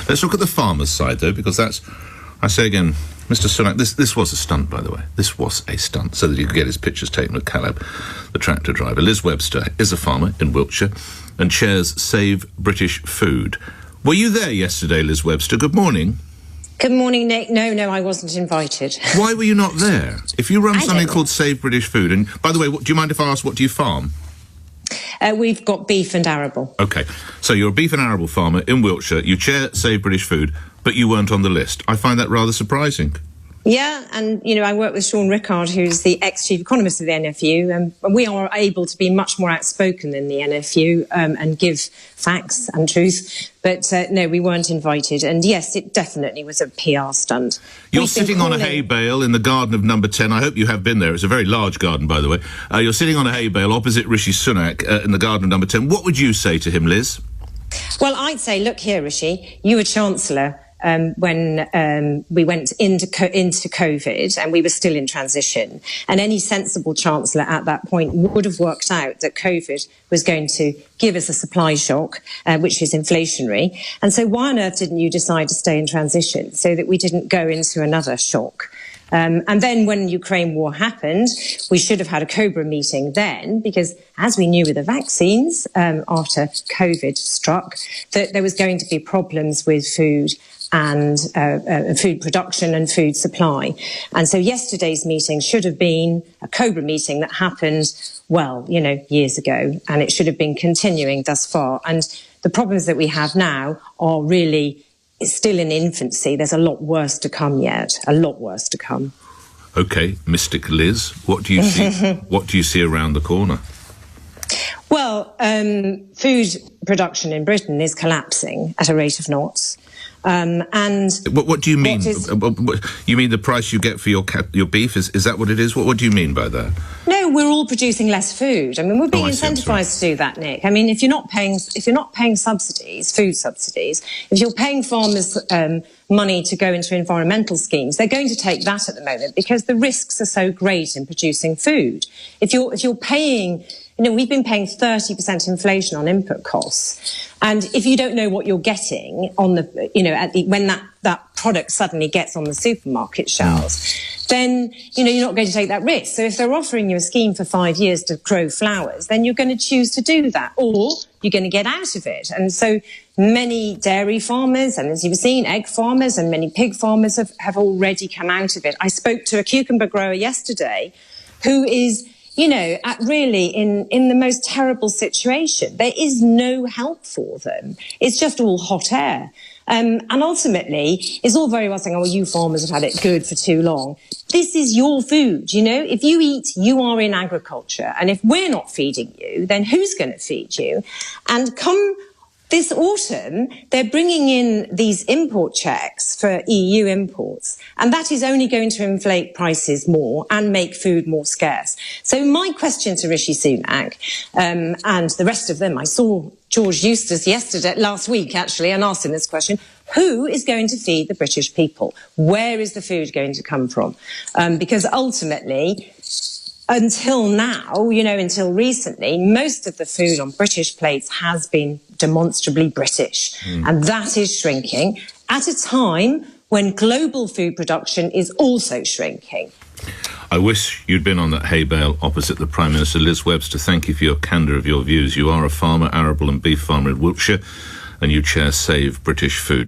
Let's look at the farmer's side, though, because that's, I say again, Mr. Sunak, this was a stunt, by the way. This was a stunt, so that he could get his pictures taken with Caleb, the tractor driver. Liz Webster is a farmer in Wiltshire and chairs Save British Food. Were you there yesterday, Liz Webster? Good morning. Good morning, Nick. No, I wasn't invited. Why were you not there? If you run something called Save British Food, and by the way, do you mind if I ask, what do you farm? We've got beef and arable. OK, so you're a beef and arable farmer in Wiltshire. You chair Save British Food, but you weren't on the list. I find that rather surprising. Yeah, and, I work with Sean Rickard, who's the ex-chief economist of the NFU, and we are able to be much more outspoken than the NFU and give facts and truth. But, no, we weren't invited. And, yes, it definitely was a PR stunt. You're sitting on a hay bale in the garden of number 10. I hope you have been there. It's a very large garden, by the way. You're sitting on a hay bale opposite Rishi Sunak in the garden of number 10. What would you say to him, Liz? Well, I'd say, look here, Rishi, you were Chancellor when we went into COVID and we were still in transition. And any sensible chancellor at that point would have worked out that COVID was going to give us a supply shock, which is inflationary. And so why on earth didn't you decide to stay in transition so that we didn't go into another shock? And then when Ukraine war happened, we should have had a COBRA meeting then, because as we knew with the vaccines, after COVID struck, that there was going to be problems with food and food production and food supply. And so yesterday's meeting should have been a COBRA meeting that happened, well, years ago, and it should have been continuing thus far. And the problems that we have now are really still in infancy. There's a lot worse to come yet, a lot worse to come. OK, Mystic Liz, what do you see? What do you see around the corner? Well, food production in Britain is collapsing at a rate of knots. And what do you mean? You mean the price you get for your beef? Is that what it is? What do you mean by that? No, we're all producing less food. I mean, we're being incentivised to do that, Nick. I mean, if you're not paying subsidies, food subsidies, if you're paying farmers money to go into environmental schemes, they're going to take that at the moment because the risks are so great in producing food. If you're paying, we've been paying 30% inflation on input costs, and if you don't know what you're getting on when that product suddenly gets on the supermarket shelves, then you're not going to take that risk. So if they're offering you a scheme for 5 years to grow flowers, then you're going to choose to do that, or you're going to get out of it. And so many dairy farmers, and as you've seen, egg farmers and many pig farmers have already come out of it. I spoke to a cucumber grower yesterday who is really in the most terrible situation. There is no help for them. It's just all hot air. And ultimately, it's all very well saying, oh, you farmers have had it good for too long. This is your food, If you eat, you are in agriculture. And if we're not feeding you, then who's going to feed you? And come this autumn, they're bringing in these import checks for EU imports, and that is only going to inflate prices more and make food more scarce. So my question to Rishi Sunak and the rest of them, I saw George Eustace last week, actually, and asked him this question: who is going to feed the British people? Where is the food going to come from? Because ultimately, until now, until recently, most of the food on British plates has been demonstrably British. And that is shrinking at a time when global food production is also shrinking. I wish you'd been on that hay bale opposite the Prime Minister. Liz Webster, thank you for your candour of your views. You are a farmer, arable and beef farmer in Wiltshire, and you chair Save British Food.